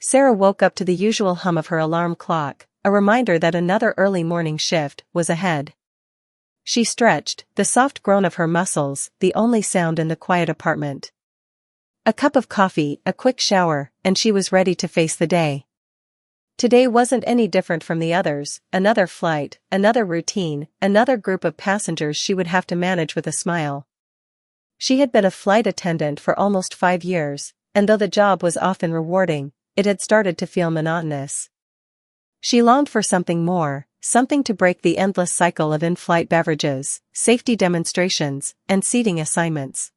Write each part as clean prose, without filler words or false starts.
Sarah woke up to the usual hum of her alarm clock, a reminder that another early morning shift was ahead. She stretched, the soft groan of her muscles the only sound in the quiet apartment. A cup of coffee, a quick shower, and she was ready to face the day. Today wasn't any different from the others, another flight, another routine, another group of passengers she would have to manage with a smile. She had been a flight attendant for almost 5 years, and though the job was often rewarding, it had started to feel monotonous. She longed for something more, something to break the endless cycle of in-flight beverages, safety demonstrations, and seating assignments.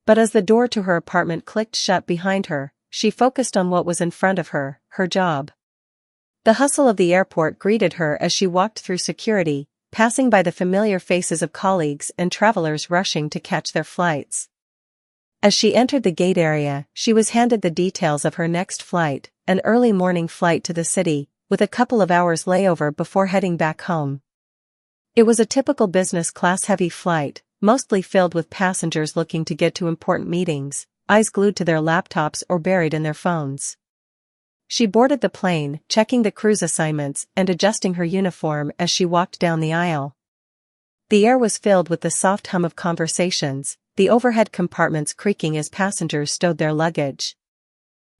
But as the door to her apartment clicked shut behind her, she focused on what was in front of her, her job. The hustle of the airport greeted her as she walked through security, passing by the familiar faces of colleagues and travelers rushing to catch their flights. As she entered the gate area, she was handed the details of her next flight, an early morning flight to the city, with a couple of hours layover before heading back home. It was a typical business class-heavy flight, mostly filled with passengers looking to get to important meetings, eyes glued to their laptops or buried in their phones. She boarded the plane, checking the crew's assignments and adjusting her uniform as she walked down the aisle. The air was filled with the soft hum of conversations, the overhead compartments creaking as passengers stowed their luggage.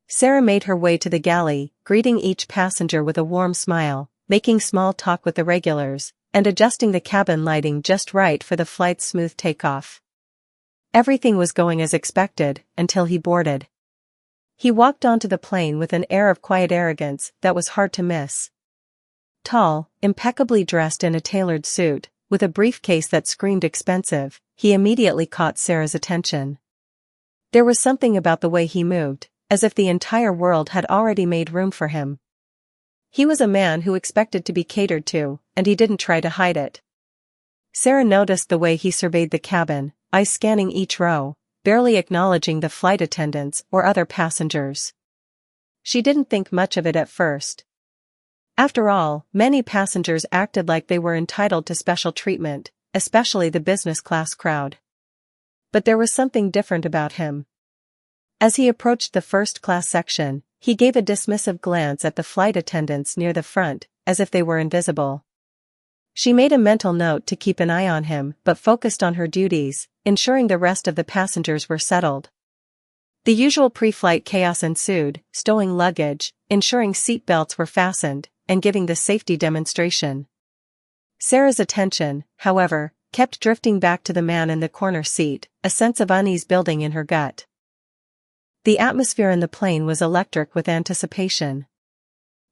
Sarah made her way to the galley, greeting each passenger with a warm smile, making small talk with the regulars, and adjusting the cabin lighting just right for the flight's smooth takeoff. Everything was going as expected, until he boarded. He walked onto the plane with an air of quiet arrogance that was hard to miss. Tall, impeccably dressed in a tailored suit, with a briefcase that screamed expensive, he immediately caught Sarah's attention. There was something about the way he moved, as if the entire world had already made room for him. He was a man who expected to be catered to, and he didn't try to hide it. Sarah noticed the way he surveyed the cabin, eyes scanning each row, barely acknowledging the flight attendants or other passengers. She didn't think much of it at first. After all, many passengers acted like they were entitled to special treatment, especially the business class crowd. But there was something different about him. As he approached the first-class section, he gave a dismissive glance at the flight attendants near the front, as if they were invisible. She made a mental note to keep an eye on him but focused on her duties, ensuring the rest of the passengers were settled. The usual pre-flight chaos ensued, stowing luggage, ensuring seat belts were fastened, and giving the safety demonstration. Sarah's attention, however, kept drifting back to the man in the corner seat, a sense of unease building in her gut. The atmosphere in the plane was electric with anticipation.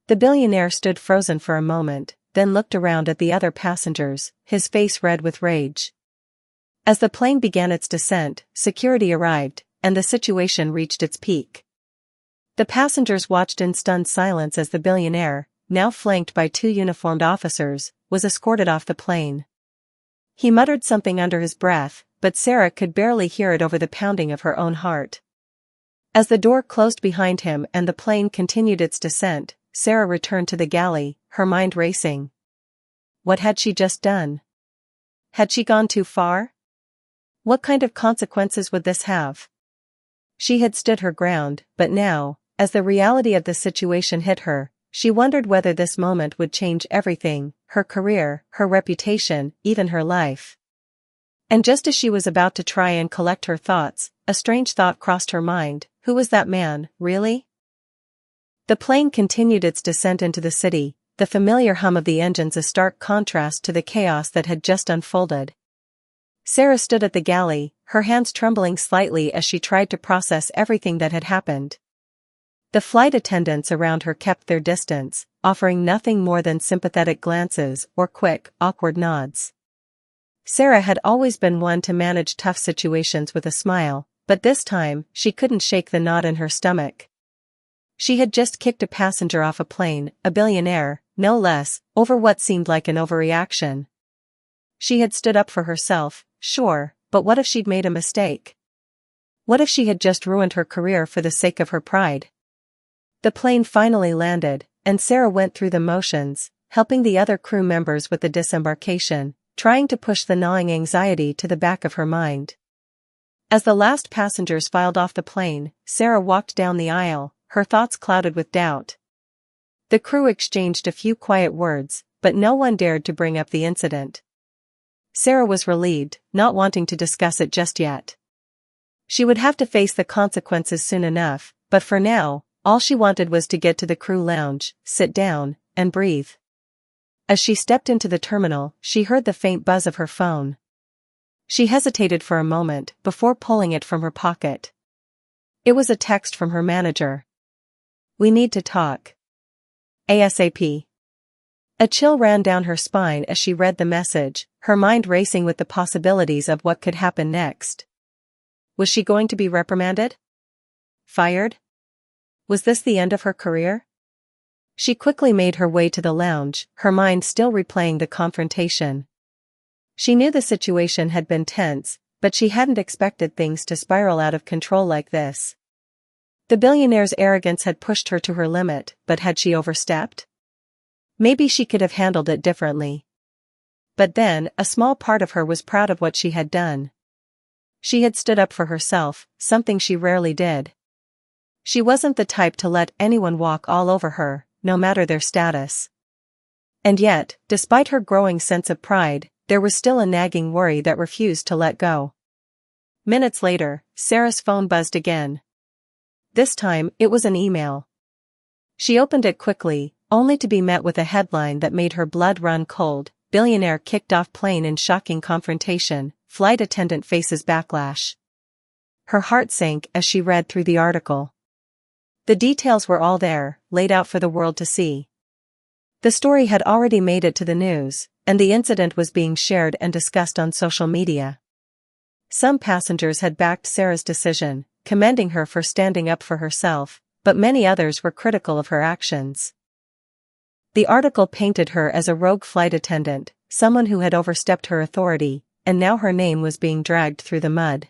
The billionaire stood frozen for a moment, then looked around at the other passengers, his face red with rage. As the plane began its descent, security arrived, and the situation reached its peak. The passengers watched in stunned silence as the billionaire, now flanked by 2 uniformed officers, was escorted off the plane. He muttered something under his breath, but Sarah could barely hear it over the pounding of her own heart. As the door closed behind him and the plane continued its descent, Sarah returned to the galley, her mind racing. What had she just done? Had she gone too far? What kind of consequences would this have? She had stood her ground, but now, as the reality of the situation hit her, she wondered whether this moment would change everything, her career, her reputation, even her life. And just as she was about to try and collect her thoughts, a strange thought crossed her mind. Who was that man, really? The plane continued its descent into the city, the familiar hum of the engines a stark contrast to the chaos that had just unfolded. Sarah stood at the galley, her hands trembling slightly as she tried to process everything that had happened. The flight attendants around her kept their distance, offering nothing more than sympathetic glances or quick, awkward nods. Sarah had always been one to manage tough situations with a smile, but this time, she couldn't shake the knot in her stomach. She had just kicked a passenger off a plane, a billionaire, no less, over what seemed like an overreaction. She had stood up for herself, sure, but what if she'd made a mistake? What if she had just ruined her career for the sake of her pride? The plane finally landed, and Sarah went through the motions, helping the other crew members with the disembarkation, trying to push the gnawing anxiety to the back of her mind. As the last passengers filed off the plane, Sarah walked down the aisle, her thoughts clouded with doubt. The crew exchanged a few quiet words, but no one dared to bring up the incident. Sarah was relieved, not wanting to discuss it just yet. She would have to face the consequences soon enough, but for now, all she wanted was to get to the crew lounge, sit down, and breathe. As she stepped into the terminal, she heard the faint buzz of her phone. She hesitated for a moment before pulling it from her pocket. It was a text from her manager. "We need to talk. ASAP." A chill ran down her spine as she read the message, her mind racing with the possibilities of what could happen next. Was she going to be reprimanded? Fired? Was this the end of her career? She quickly made her way to the lounge, her mind still replaying the confrontation. She knew the situation had been tense, but she hadn't expected things to spiral out of control like this. The billionaire's arrogance had pushed her to her limit, but had she overstepped? Maybe she could have handled it differently. But then, a small part of her was proud of what she had done. She had stood up for herself, something she rarely did. She wasn't the type to let anyone walk all over her, no matter their status. And yet, despite her growing sense of pride, there was still a nagging worry that refused to let go. Minutes later, Sarah's phone buzzed again. This time, it was an email. She opened it quickly, only to be met with a headline that made her blood run cold. Billionaire kicked off plane in shocking confrontation, flight attendant faces backlash. Her heart sank as she read through the article. The details were all there, laid out for the world to see. The story had already made it to the news, and the incident was being shared and discussed on social media. Some passengers had backed Sarah's decision, commending her for standing up for herself, but many others were critical of her actions. The article painted her as a rogue flight attendant, someone who had overstepped her authority, and now her name was being dragged through the mud.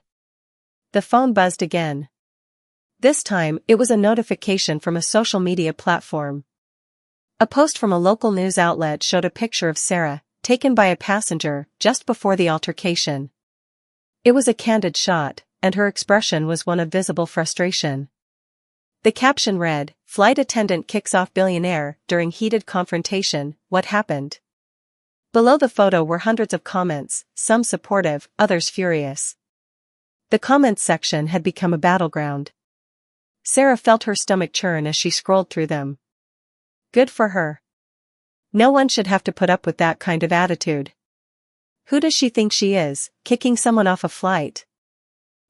The phone buzzed again. This time, it was a notification from a social media platform. A post from a local news outlet showed a picture of Sarah, taken by a passenger, just before the altercation. It was a candid shot, and her expression was one of visible frustration. The caption read, "Flight attendant kicks off billionaire during heated confrontation, what happened?" Below the photo were hundreds of comments, some supportive, others furious. The comments section had become a battleground. Sarah felt her stomach churn as she scrolled through them. Good for her. No one should have to put up with that kind of attitude. Who does she think she is, kicking someone off a flight?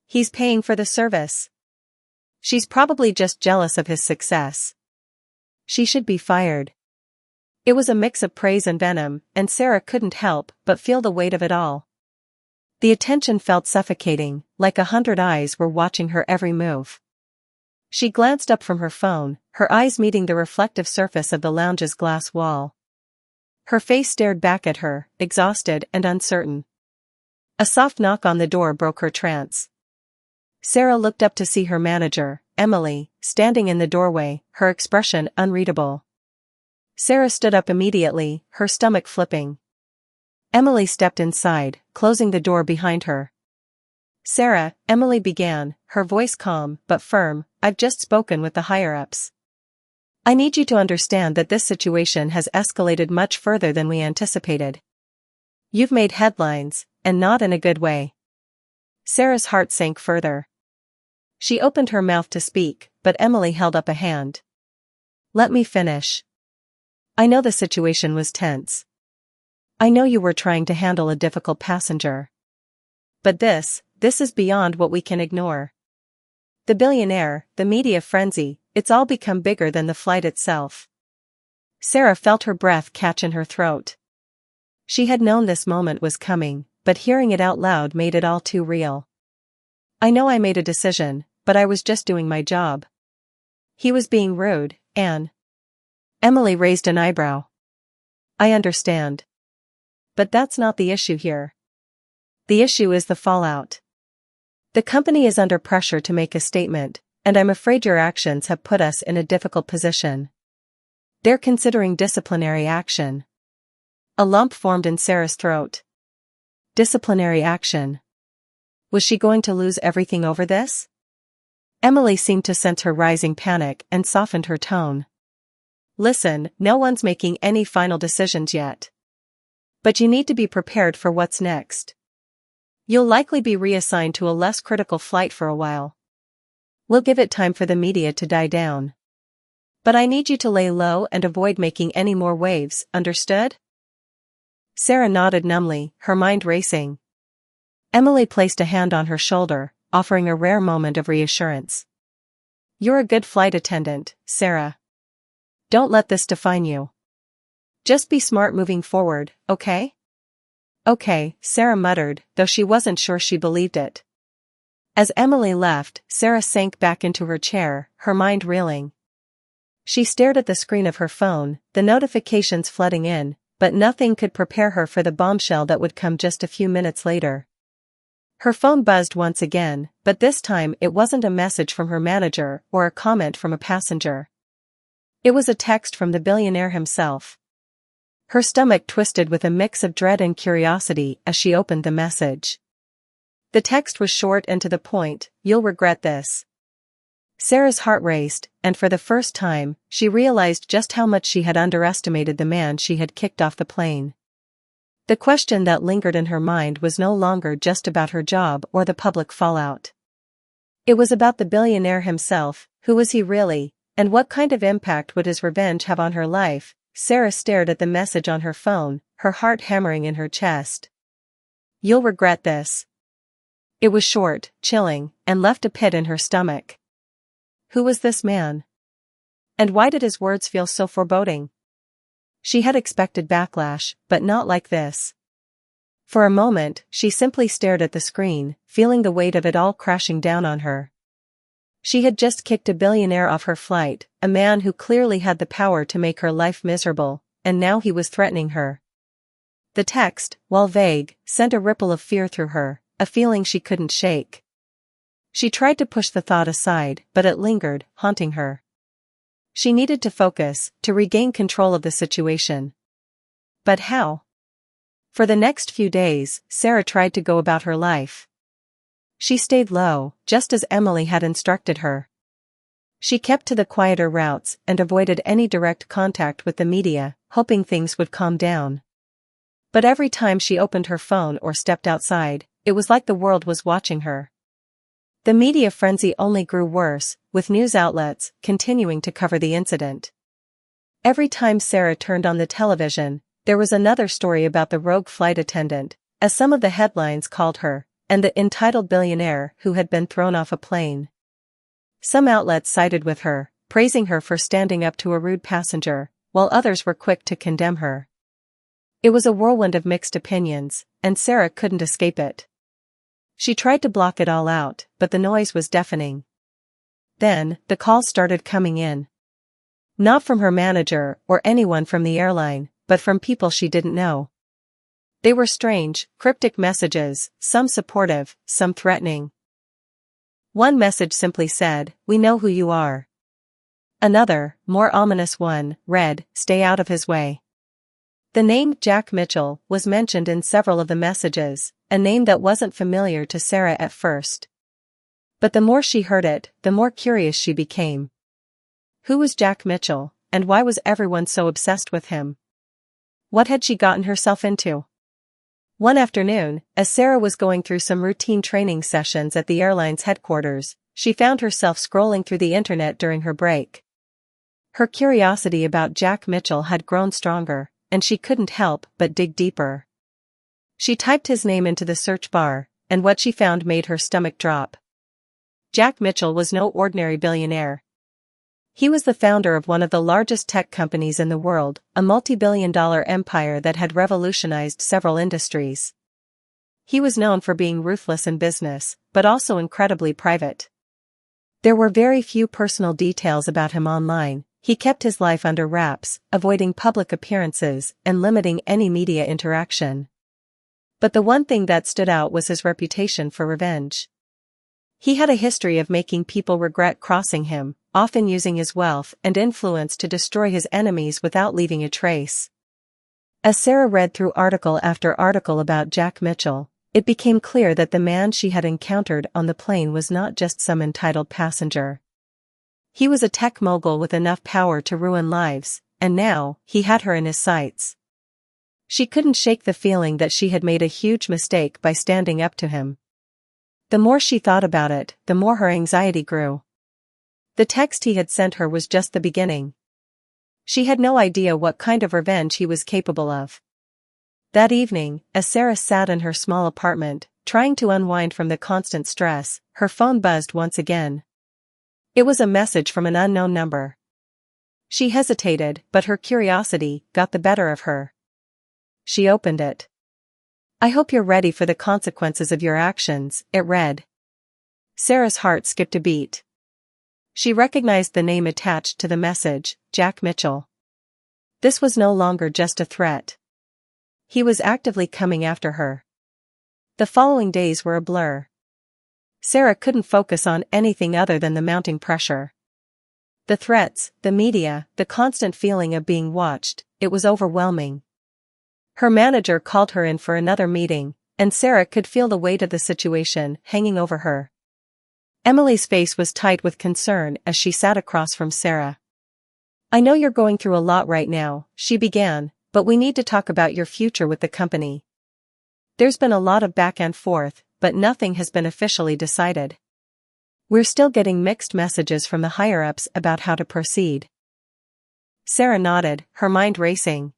He's paying for the service. She's probably just jealous of his success. She should be fired. It was a mix of praise and venom, and Sarah couldn't help but feel the weight of it all. The attention felt suffocating, like 100 eyes were watching her every move. She glanced up from her phone, her eyes meeting the reflective surface of the lounge's glass wall. Her face stared back at her, exhausted and uncertain. A soft knock on the door broke her trance. Sarah looked up to see her manager, Emily, standing in the doorway, her expression unreadable. Sarah stood up immediately, her stomach flipping. Emily stepped inside, closing the door behind her. "Sarah," Emily began, her voice calm but firm, "I've just spoken with the higher-ups. I need you to understand that this situation has escalated much further than we anticipated. You've made headlines, and not in a good way." Sarah's heart sank further. She opened her mouth to speak, but Emily held up a hand. "Let me finish. I know the situation was tense. I know you were trying to handle a difficult passenger. But this is beyond what we can ignore. The billionaire, the media frenzy, it's all become bigger than the flight itself." Sarah felt her breath catch in her throat. She had known this moment was coming, but hearing it out loud made it all too real. "I know I made a decision, but I was just doing my job." He was being rude, Anne. Emily raised an eyebrow. "I understand. But that's not the issue here. The issue is the fallout. The company is under pressure to make a statement, and I'm afraid your actions have put us in a difficult position. They're considering disciplinary action." A lump formed in Sarah's throat. Disciplinary action. Was she going to lose everything over this? Emily seemed to sense her rising panic and softened her tone. Listen, no one's making any final decisions yet. But you need to be prepared for what's next. You'll likely be reassigned to a less critical flight for a while. We'll give it time for the media to die down. But I need you to lay low and avoid making any more waves, understood? Sarah nodded numbly, her mind racing. Emily placed a hand on her shoulder, offering a rare moment of reassurance. You're a good flight attendant, Sarah. Don't let this define you. Just be smart moving forward, okay? Okay, Sarah muttered, though she wasn't sure she believed it. As Emily left, Sarah sank back into her chair, her mind reeling. She stared at the screen of her phone, the notifications flooding in, but nothing could prepare her for the bombshell that would come just a few minutes later. Her phone buzzed once again, but this time it wasn't a message from her manager or a comment from a passenger. It was a text from the billionaire himself. Her stomach twisted with a mix of dread and curiosity as she opened the message. The text was short and to the point, "You'll regret this." Sarah's heart raced, and for the first time, she realized just how much she had underestimated the man she had kicked off the plane. The question that lingered in her mind was no longer just about her job or the public fallout. It was about the billionaire himself. Who was he really, and what kind of impact would his revenge have on her life? Sarah stared at the message on her phone, her heart hammering in her chest. You'll regret this. It was short, chilling, and left a pit in her stomach. Who was this man? And why did his words feel so foreboding? She had expected backlash, but not like this. For a moment, she simply stared at the screen, feeling the weight of it all crashing down on her. She had just kicked a billionaire off her flight, a man who clearly had the power to make her life miserable, and now he was threatening her. The text, while vague, sent a ripple of fear through her, a feeling she couldn't shake. She tried to push the thought aside, but it lingered, haunting her. She needed to focus, to regain control of the situation. But how? For the next few days, Sarah tried to go about her life. She stayed low, just as Emily had instructed her. She kept to the quieter routes and avoided any direct contact with the media, hoping things would calm down. But every time she opened her phone or stepped outside, it was like the world was watching her. The media frenzy only grew worse, with news outlets continuing to cover the incident. Every time Sarah turned on the television, there was another story about the rogue flight attendant, as some of the headlines called her, and the entitled billionaire who had been thrown off a plane. Some outlets sided with her, praising her for standing up to a rude passenger, while others were quick to condemn her. It was a whirlwind of mixed opinions, and Sarah couldn't escape it. She tried to block it all out, but the noise was deafening. Then, the calls started coming in. Not from her manager or anyone from the airline, but from people she didn't know. They were strange, cryptic messages, some supportive, some threatening. One message simply said, "We know who you are." Another, more ominous one, read, "Stay out of his way." The name Jack Mitchell was mentioned in several of the messages, a name that wasn't familiar to Sarah at first. But the more she heard it, the more curious she became. Who was Jack Mitchell, and why was everyone so obsessed with him? What had she gotten herself into? One afternoon, as Sarah was going through some routine training sessions at the airline's headquarters, she found herself scrolling through the internet during her break. Her curiosity about Jack Mitchell had grown stronger, and she couldn't help but dig deeper. She typed his name into the search bar, and what she found made her stomach drop. Jack Mitchell was no ordinary billionaire. He was the founder of one of the largest tech companies in the world, a multi-billion-dollar empire that had revolutionized several industries. He was known for being ruthless in business, but also incredibly private. There were very few personal details about him online. He kept his life under wraps, avoiding public appearances and limiting any media interaction. But the one thing that stood out was his reputation for revenge. He had a history of making people regret crossing him, often using his wealth and influence to destroy his enemies without leaving a trace. As Sarah read through article after article about Jack Mitchell, It became clear that the man she had encountered on the plane was not just some entitled passenger. He was a tech mogul with enough power to ruin lives, and now, he had her in his sights. She couldn't shake the feeling that she had made a huge mistake by standing up to him. The more she thought about it, the more her anxiety grew. The text he had sent her was just the beginning. She had no idea what kind of revenge he was capable of. That evening, as Sarah sat in her small apartment, trying to unwind from the constant stress, her phone buzzed once again. It was a message from an unknown number. She hesitated, but her curiosity got the better of her. She opened it. "I hope you're ready for the consequences of your actions," it read. Sarah's heart skipped a beat. She recognized the name attached to the message, Jack Mitchell. This was no longer just a threat. He was actively coming after her. The following days were a blur. Sarah couldn't focus on anything other than the mounting pressure. The threats, the media, the constant feeling of being watched, it was overwhelming. Her manager called her in for another meeting, and Sarah could feel the weight of the situation hanging over her. Emily's face was tight with concern as she sat across from Sarah. "I know you're going through a lot right now," she began, "but we need to talk about your future with the company. There's been a lot of back and forth, but nothing has been officially decided. We're still getting mixed messages from the higher-ups about how to proceed." Sarah nodded, her mind racing.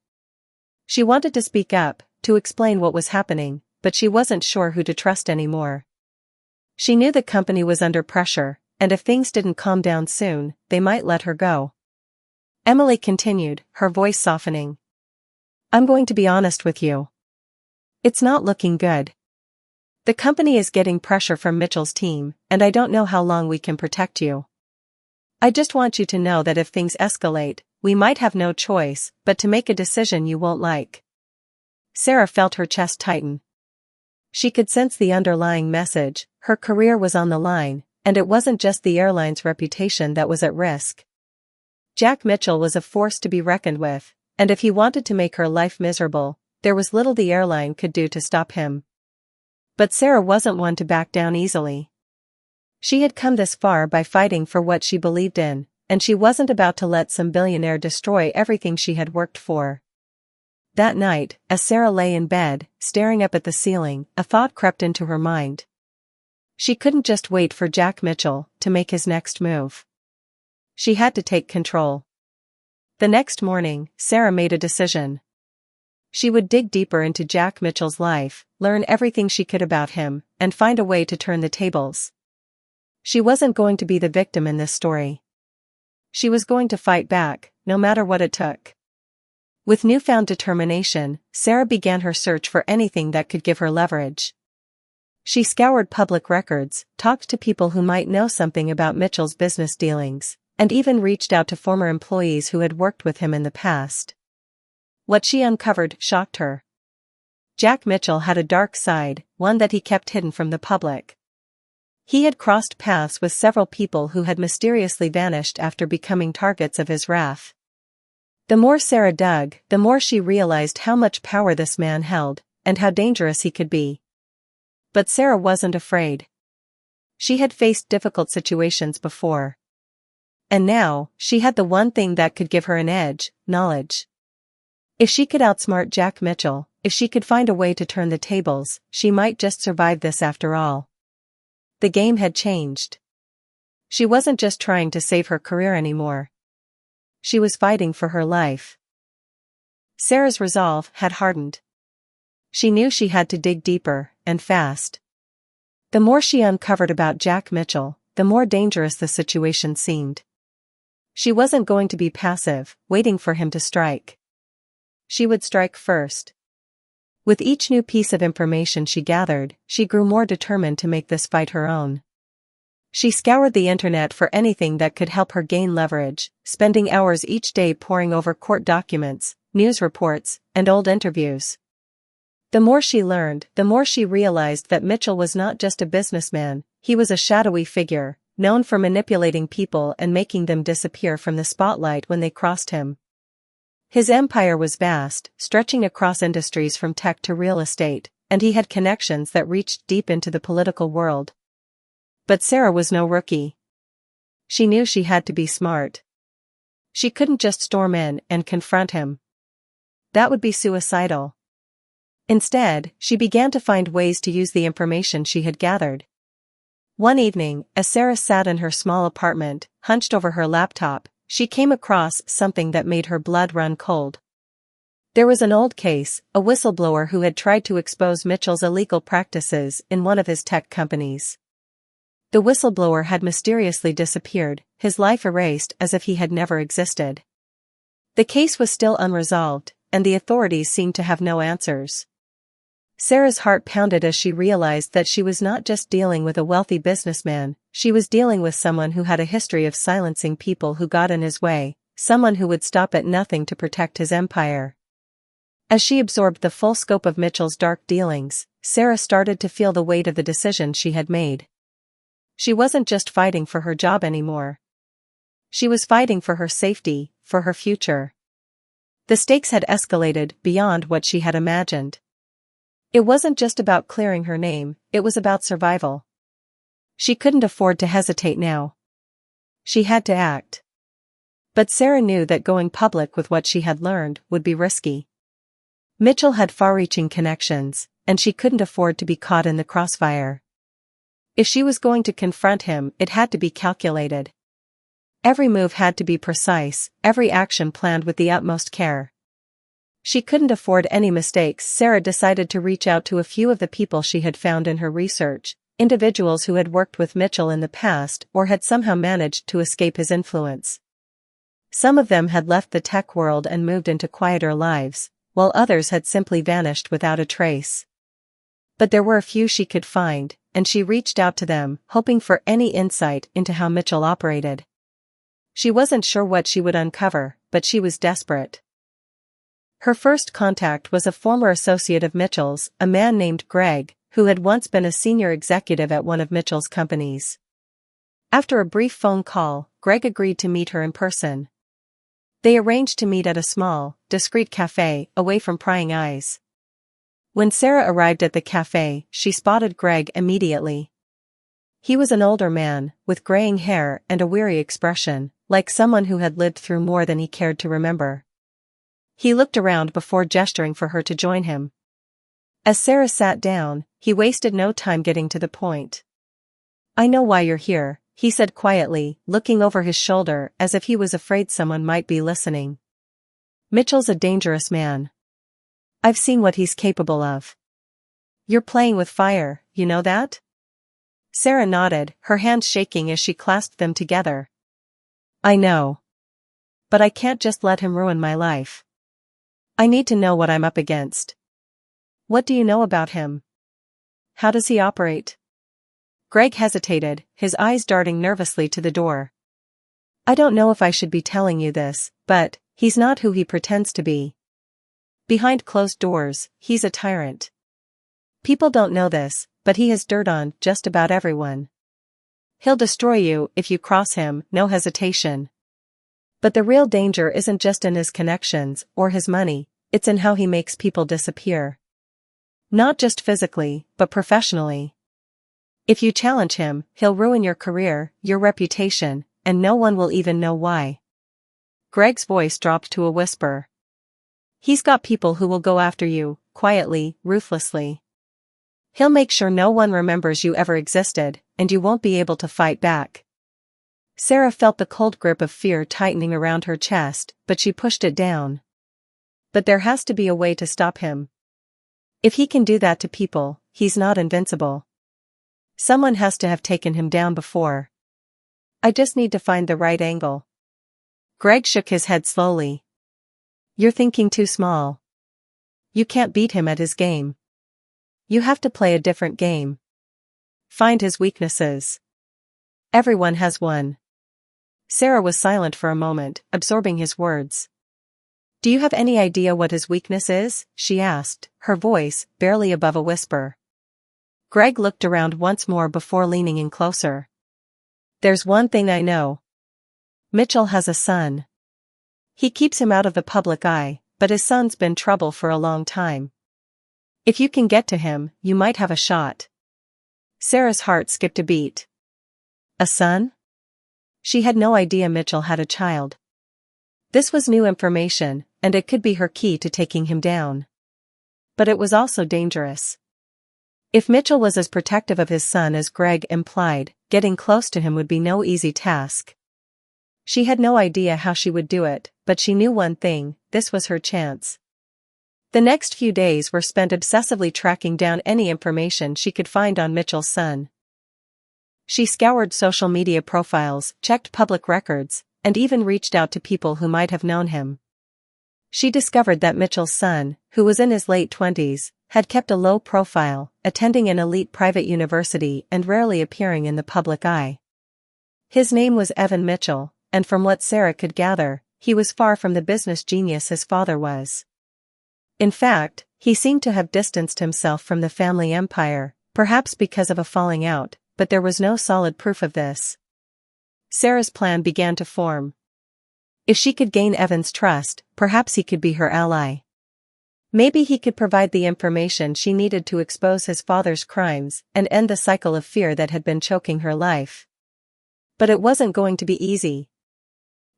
She wanted to speak up, to explain what was happening, but she wasn't sure who to trust anymore. She knew the company was under pressure, and if things didn't calm down soon, they might let her go. Emily continued, her voice softening. "I'm going to be honest with you. It's not looking good. The company is getting pressure from Mitchell's team, and I don't know how long we can protect you. I just want you to know that if things escalate, we might have no choice but to make a decision you won't like." Sarah felt her chest tighten. She could sense the underlying message. Her career was on the line, and it wasn't just the airline's reputation that was at risk. Jack Mitchell was a force to be reckoned with, and if he wanted to make her life miserable, there was little the airline could do to stop him. But Sarah wasn't one to back down easily. She had come this far by fighting for what she believed in, and she wasn't about to let some billionaire destroy everything she had worked for. That night, as Sarah lay in bed, staring up at the ceiling, a thought crept into her mind. She couldn't just wait for Jack Mitchell to make his next move. She had to take control. The next morning, Sarah made a decision. She would dig deeper into Jack Mitchell's life, learn everything she could about him, and find a way to turn the tables. She wasn't going to be the victim in this story. She was going to fight back, no matter what it took. With newfound determination, Sarah began her search for anything that could give her leverage. She scoured public records, talked to people who might know something about Mitchell's business dealings, and even reached out to former employees who had worked with him in the past. What she uncovered shocked her. Jack Mitchell had a dark side, one that he kept hidden from the public. He had crossed paths with several people who had mysteriously vanished after becoming targets of his wrath. The more Sarah dug, the more she realized how much power this man held, and how dangerous he could be. But Sarah wasn't afraid. She had faced difficult situations before. And now, she had the one thing that could give her an edge: knowledge. If she could outsmart Jack Mitchell, if she could find a way to turn the tables, she might just survive this after all. The game had changed. She wasn't just trying to save her career anymore. She was fighting for her life. Sarah's resolve had hardened. She knew she had to dig deeper, and fast. The more she uncovered about Jack Mitchell, the more dangerous the situation seemed. She wasn't going to be passive, waiting for him to strike. She would strike first. With each new piece of information she gathered, she grew more determined to make this fight her own. She scoured the internet for anything that could help her gain leverage, spending hours each day poring over court documents, news reports, and old interviews. The more she learned, the more she realized that Mitchell was not just a businessman, he was a shadowy figure, known for manipulating people and making them disappear from the spotlight when they crossed him. His empire was vast, stretching across industries from tech to real estate, and he had connections that reached deep into the political world. But Sarah was no rookie. She knew she had to be smart. She couldn't just storm in and confront him. That would be suicidal. Instead, she began to find ways to use the information she had gathered. One evening, as Sarah sat in her small apartment, hunched over her laptop, she came across something that made her blood run cold. There was an old case, a whistleblower who had tried to expose Mitchell's illegal practices in one of his tech companies. The whistleblower had mysteriously disappeared, his life erased as if he had never existed. The case was still unresolved, and the authorities seemed to have no answers. Sarah's heart pounded as she realized that she was not just dealing with a wealthy businessman, she was dealing with someone who had a history of silencing people who got in his way, someone who would stop at nothing to protect his empire. As she absorbed the full scope of Mitchell's dark dealings, Sarah started to feel the weight of the decision she had made. She wasn't just fighting for her job anymore. She was fighting for her safety, for her future. The stakes had escalated beyond what she had imagined. It wasn't just about clearing her name, it was about survival. She couldn't afford to hesitate now. She had to act. But Sarah knew that going public with what she had learned would be risky. Mitchell had far-reaching connections, and she couldn't afford to be caught in the crossfire. If she was going to confront him, it had to be calculated. Every move had to be precise, every action planned with the utmost care. She couldn't afford any mistakes. Sarah decided to reach out to a few of the people she had found in her research, individuals who had worked with Mitchell in the past or had somehow managed to escape his influence. Some of them had left the tech world and moved into quieter lives, while others had simply vanished without a trace. But there were a few she could find, and she reached out to them, hoping for any insight into how Mitchell operated. She wasn't sure what she would uncover, but she was desperate. Her first contact was a former associate of Mitchell's, a man named Greg, who had once been a senior executive at one of Mitchell's companies. After a brief phone call, Greg agreed to meet her in person. They arranged to meet at a small, discreet cafe, away from prying eyes. When Sarah arrived at the cafe, she spotted Greg immediately. He was an older man, with graying hair and a weary expression, like someone who had lived through more than he cared to remember. He looked around before gesturing for her to join him. As Sarah sat down, he wasted no time getting to the point. "I know why you're here," he said quietly, looking over his shoulder as if he was afraid someone might be listening. "Mitchell's a dangerous man. I've seen what he's capable of. You're playing with fire, you know that?" Sarah nodded, her hands shaking as she clasped them together. "I know. But I can't just let him ruin my life. I need to know what I'm up against." "What do you know about him? How does he operate?" Greg hesitated, his eyes darting nervously to the door. "I don't know if I should be telling you this, but he's not who he pretends to be. Behind closed doors, he's a tyrant. People don't know this, but he has dirt on just about everyone. He'll destroy you if you cross him, no hesitation. But the real danger isn't just in his connections or his money, it's in how he makes people disappear. Not just physically, but professionally. If you challenge him, he'll ruin your career, your reputation, and no one will even know why." Greg's voice dropped to a whisper. "He's got people who will go after you, quietly, ruthlessly. He'll make sure no one remembers you ever existed, and you won't be able to fight back." Sarah felt the cold grip of fear tightening around her chest, but she pushed it down. "But there has to be a way to stop him. If he can do that to people, he's not invincible. Someone has to have taken him down before. I just need to find the right angle." Greg shook his head slowly. "You're thinking too small. You can't beat him at his game. You have to play a different game. Find his weaknesses. Everyone has one." Sarah was silent for a moment, absorbing his words. "Do you have any idea what his weakness is?" she asked, her voice barely above a whisper. Greg looked around once more before leaning in closer. "There's one thing I know. Mitchell has a son. He keeps him out of the public eye, but his son's been trouble for a long time. If you can get to him, you might have a shot. Sarah's heart skipped a beat. A son? She had no idea Mitchell had a child. This was new information, and it could be her key to taking him down. But it was also dangerous. If Mitchell was as protective of his son as Greg implied, getting close to him would be no easy task. She had no idea how she would do it, but she knew one thing: this was her chance. The next few days were spent obsessively tracking down any information she could find on Mitchell's son. She scoured social media profiles, checked public records, and even reached out to people who might have known him. She discovered that Mitchell's son, who was in his late 20s, had kept a low profile, attending an elite private university and rarely appearing in the public eye. His name was Evan Mitchell, and from what Sarah could gather, he was far from the business genius his father was. In fact, he seemed to have distanced himself from the family empire, perhaps because of a falling out, but there was no solid proof of this. Sarah's plan began to form. If she could gain Evan's trust, perhaps he could be her ally. Maybe he could provide the information she needed to expose his father's crimes and end the cycle of fear that had been choking her life. But it wasn't going to be easy.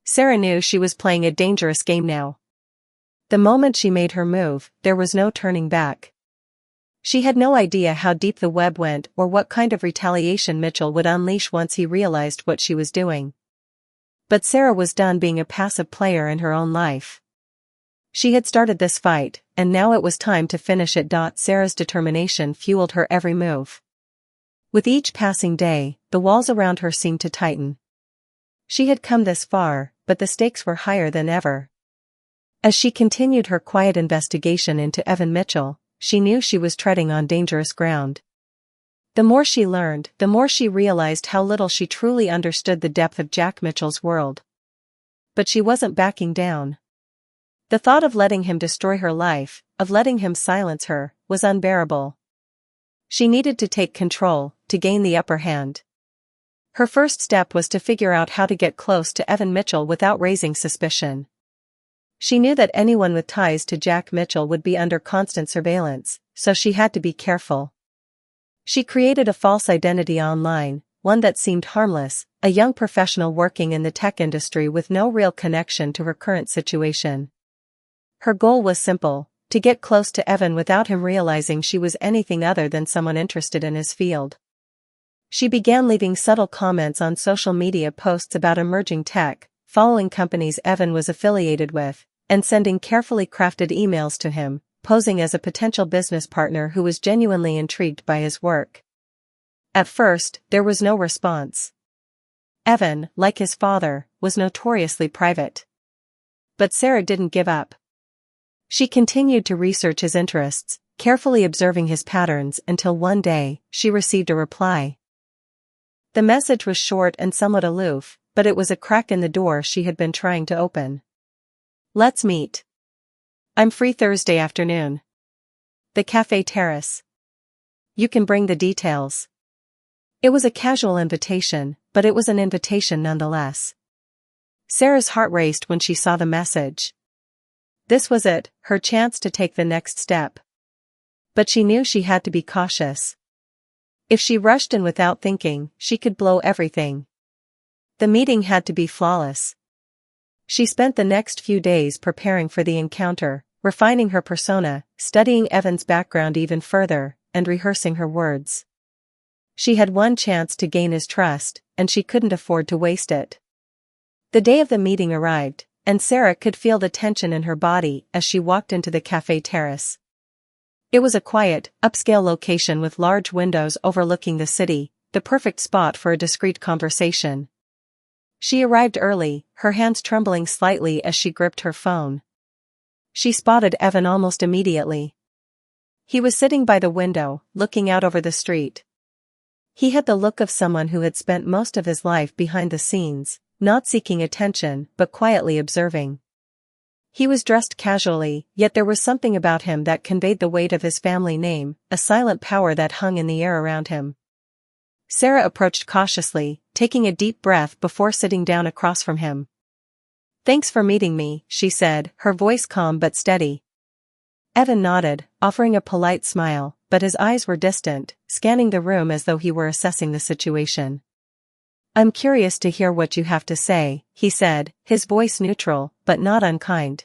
Sarah knew she was playing a dangerous game now. The moment she made her move, there was no turning back. She had no idea how deep the web went or what kind of retaliation Mitchell would unleash once he realized what she was doing. But Sarah was done being a passive player in her own life. She had started this fight, and now it was time to finish it. Sarah's determination fueled her every move. With each passing day, the walls around her seemed to tighten. She had come this far, but the stakes were higher than ever. As she continued her quiet investigation into Evan Mitchell, she knew she was treading on dangerous ground. The more she learned, the more she realized how little she truly understood the depth of Jack Mitchell's world. But she wasn't backing down. The thought of letting him destroy her life, of letting him silence her, was unbearable. She needed to take control, to gain the upper hand. Her first step was to figure out how to get close to Evan Mitchell without raising suspicion. She knew that anyone with ties to Jack Mitchell would be under constant surveillance, so she had to be careful. She created a false identity online, one that seemed harmless, a young professional working in the tech industry with no real connection to her current situation. Her goal was simple: to get close to Evan without him realizing she was anything other than someone interested in his field. She began leaving subtle comments on social media posts about emerging tech, following companies Evan was affiliated with, and sending carefully crafted emails to him, posing as a potential business partner who was genuinely intrigued by his work. At first, there was no response. Evan, like his father, was notoriously private. But Sarah didn't give up. She continued to research his interests, carefully observing his patterns until one day, she received a reply. The message was short and somewhat aloof, but it was a crack in the door she had been trying to open. Let's meet. I'm free Thursday afternoon. The Café Terrace. You can bring the details. It was a casual invitation, but it was an invitation nonetheless. Sarah's heart raced when she saw the message. This was it, her chance to take the next step. But she knew she had to be cautious. If she rushed in without thinking, she could blow everything. The meeting had to be flawless. She spent the next few days preparing for the encounter, refining her persona, studying Evan's background even further, and rehearsing her words. She had one chance to gain his trust, and she couldn't afford to waste it. The day of the meeting arrived, and Sarah could feel the tension in her body as she walked into the Café Terrace. It was a quiet, upscale location with large windows overlooking the city, the perfect spot for a discreet conversation. She arrived early, her hands trembling slightly as she gripped her phone. She spotted Evan almost immediately. He was sitting by the window, looking out over the street. He had the look of someone who had spent most of his life behind the scenes, not seeking attention but quietly observing. He was dressed casually, yet there was something about him that conveyed the weight of his family name, a silent power that hung in the air around him. Sarah approached cautiously, taking a deep breath before sitting down across from him. "Thanks for meeting me," she said, her voice calm but steady. Evan nodded, offering a polite smile, but his eyes were distant, scanning the room as though he were assessing the situation. "I'm curious to hear what you have to say," he said, his voice neutral, but not unkind.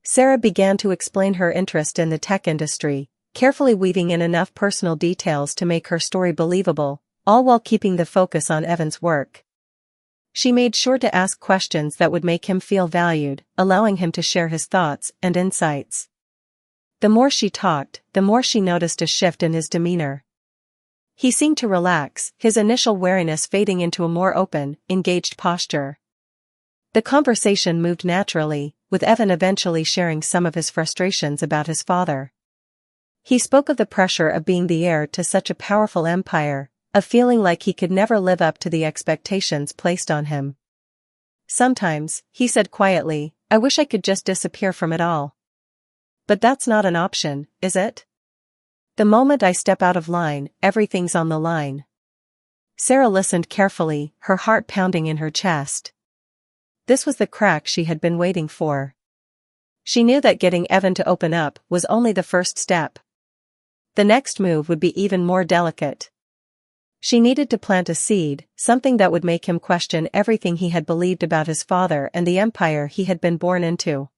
Sarah began to explain her interest in the tech industry, carefully weaving in enough personal details to make her story believable, all while keeping the focus on Evan's work. She made sure to ask questions that would make him feel valued, allowing him to share his thoughts and insights. The more she talked, the more she noticed a shift in his demeanor. He seemed to relax, his initial wariness fading into a more open, engaged posture. The conversation moved naturally, with Evan eventually sharing some of his frustrations about his father. He spoke of the pressure of being the heir to such a powerful empire, of feeling like he could never live up to the expectations placed on him. "Sometimes," he said quietly, "I wish I could just disappear from it all. But that's not an option, is it? The moment I step out of line, everything's on the line." Sarah listened carefully, her heart pounding in her chest. This was the crack she had been waiting for. She knew that getting Evan to open up was only the first step. The next move would be even more delicate. She needed to plant a seed, something that would make him question everything he had believed about his father and the empire he had been born into.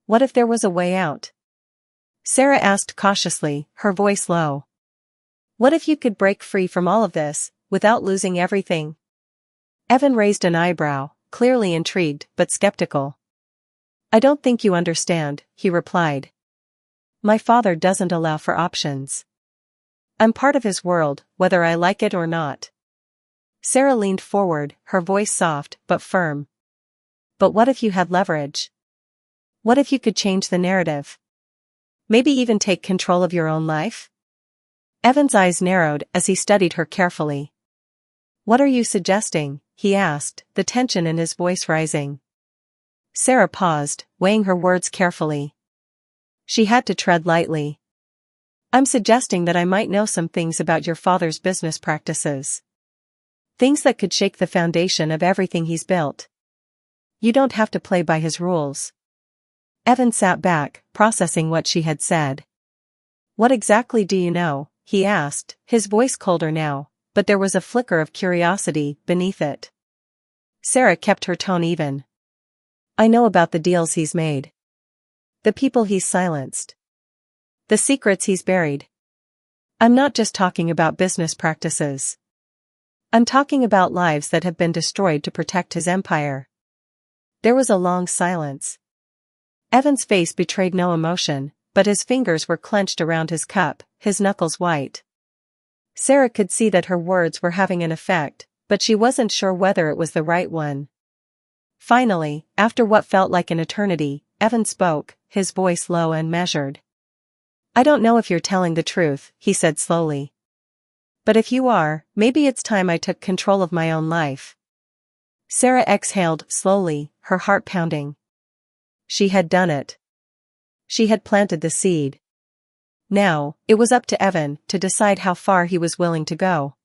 What if there was a way out? Sarah asked cautiously, her voice low. What if you could break free from all of this, without losing everything? Evan raised an eyebrow, clearly intrigued but skeptical. "I don't think you understand," he replied. "My father doesn't allow for options. I'm part of his world, whether I like it or not." Sarah leaned forward, her voice soft but firm. "But what if you had leverage? What if you could change the narrative? Maybe even take control of your own life?" Evan's eyes narrowed as he studied her carefully. "What are you suggesting?" he asked, the tension in his voice rising. Sarah paused, weighing her words carefully. She had to tread lightly. "I'm suggesting that I might know some things about your father's business practices. Things that could shake the foundation of everything he's built. You don't have to play by his rules." Evan sat back, processing what she had said. "What exactly do you know?" he asked, his voice colder now, but there was a flicker of curiosity beneath it. Sarah kept her tone even. "I know about the deals he's made. The people he's silenced. The secrets he's buried. I'm not just talking about business practices. I'm talking about lives that have been destroyed to protect his empire." There was a long silence. Evan's face betrayed no emotion, but his fingers were clenched around his cup, his knuckles white. Sarah could see that her words were having an effect, but she wasn't sure whether it was the right one. Finally, after what felt like an eternity, Evan spoke, his voice low and measured. "I don't know if you're telling the truth," he said slowly. "But if you are, maybe it's time I took control of my own life." Sarah exhaled slowly, her heart pounding. She had done it. She had planted the seed. Now, it was up to Evan to decide how far he was willing to go.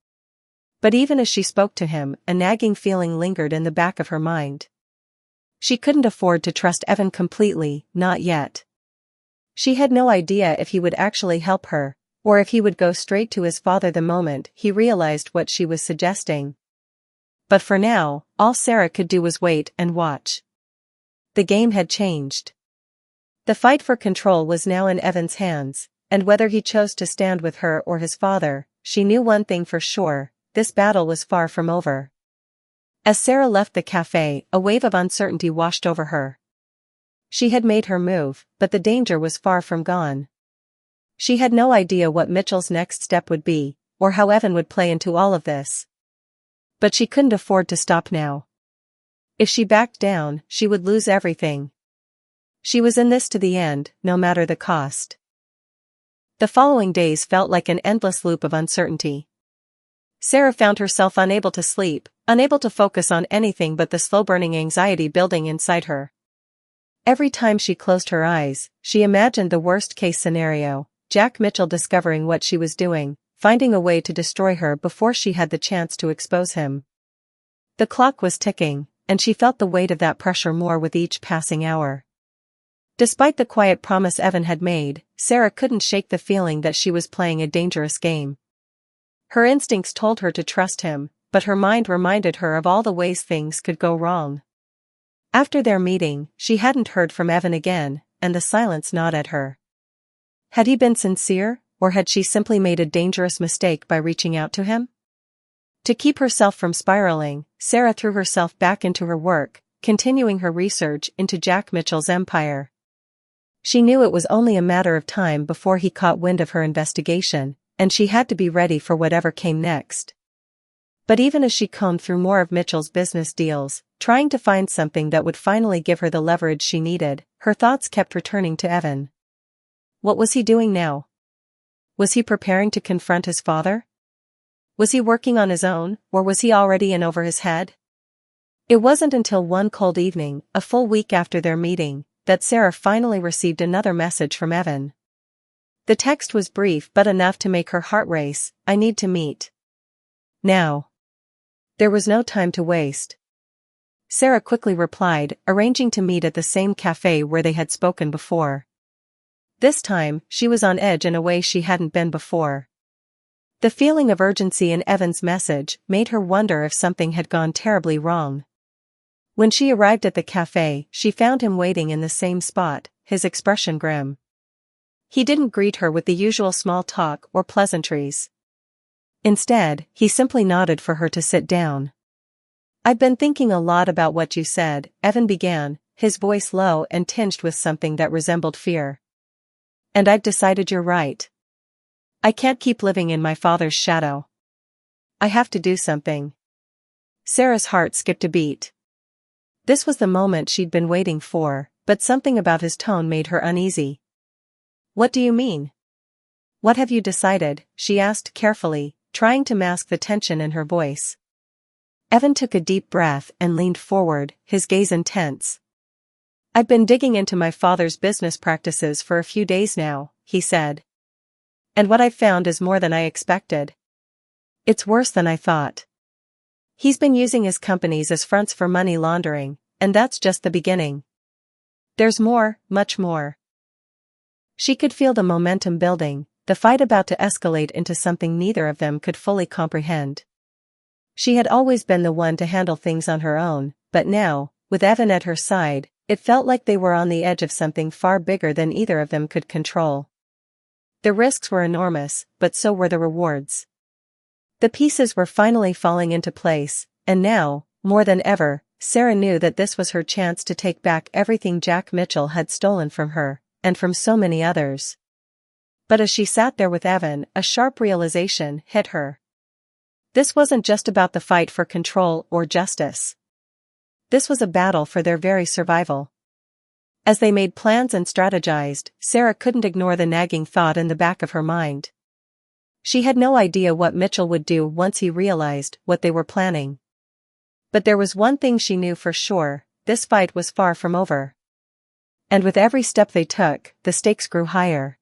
But even as she spoke to him, a nagging feeling lingered in the back of her mind. She couldn't afford to trust Evan completely, not yet. She had no idea if he would actually help her, or if he would go straight to his father the moment he realized what she was suggesting. But for now, all Sarah could do was wait and watch. The game had changed. The fight for control was now in Evan's hands, and whether he chose to stand with her or his father, she knew one thing for sure: this battle was far from over. As Sarah left the cafe, a wave of uncertainty washed over her. She had made her move, but the danger was far from gone. She had no idea what Mitchell's next step would be, or how Evan would play into all of this. But she couldn't afford to stop now. If she backed down, she would lose everything. She was in this to the end, no matter the cost. The following days felt like an endless loop of uncertainty. Sarah found herself unable to sleep, unable to focus on anything but the slow-burning anxiety building inside her. Every time she closed her eyes, she imagined the worst-case scenario: Jack Mitchell discovering what she was doing, finding a way to destroy her before she had the chance to expose him. The clock was ticking, and she felt the weight of that pressure more with each passing hour. Despite the quiet promise Evan had made, Sarah couldn't shake the feeling that she was playing a dangerous game. Her instincts told her to trust him, but her mind reminded her of all the ways things could go wrong. After their meeting, she hadn't heard from Evan again, and the silence gnawed at her. Had he been sincere, or had she simply made a dangerous mistake by reaching out to him? To keep herself from spiraling, Sarah threw herself back into her work, continuing her research into Jack Mitchell's empire. She knew it was only a matter of time before he caught wind of her investigation, and she had to be ready for whatever came next. But even as she combed through more of Mitchell's business deals, trying to find something that would finally give her the leverage she needed, her thoughts kept returning to Evan. What was he doing now? Was he preparing to confront his father? Was he working on his own, or was he already in over his head? It wasn't until one cold evening, a full week after their meeting, that Sarah finally received another message from Evan. The text was brief but enough to make her heart race. "I need to meet now." There was no time to waste. Sarah quickly replied, arranging to meet at the same cafe where they had spoken before. This time, she was on edge in a way she hadn't been before. The feeling of urgency in Evan's message made her wonder if something had gone terribly wrong. When she arrived at the cafe, she found him waiting in the same spot, his expression grim. He didn't greet her with the usual small talk or pleasantries. Instead, he simply nodded for her to sit down. "I've been thinking a lot about what you said," Evan began, his voice low and tinged with something that resembled fear. "And I've decided you're right. I can't keep living in my father's shadow. I have to do something." Sarah's heart skipped a beat. This was the moment she'd been waiting for, but something about his tone made her uneasy. "What do you mean? What have you decided?" she asked carefully, trying to mask the tension in her voice. Evan took a deep breath and leaned forward, his gaze intense. "I've been digging into my father's business practices for a few days now," he said. "And what I've found is more than I expected. It's worse than I thought. He's been using his companies as fronts for money laundering, and that's just the beginning. There's more, much more." She could feel the momentum building, the fight about to escalate into something neither of them could fully comprehend. She had always been the one to handle things on her own, but now, with Evan at her side, it felt like they were on the edge of something far bigger than either of them could control. The risks were enormous, but so were the rewards. The pieces were finally falling into place, and now, more than ever, Sarah knew that this was her chance to take back everything Jack Mitchell had stolen from her, and from so many others. But as she sat there with Evan, a sharp realization hit her. This wasn't just about the fight for control or justice. This was a battle for their very survival. As they made plans and strategized, Sarah couldn't ignore the nagging thought in the back of her mind. She had no idea what Mitchell would do once he realized what they were planning. But there was one thing she knew for sure: this fight was far from over. And with every step they took, the stakes grew higher.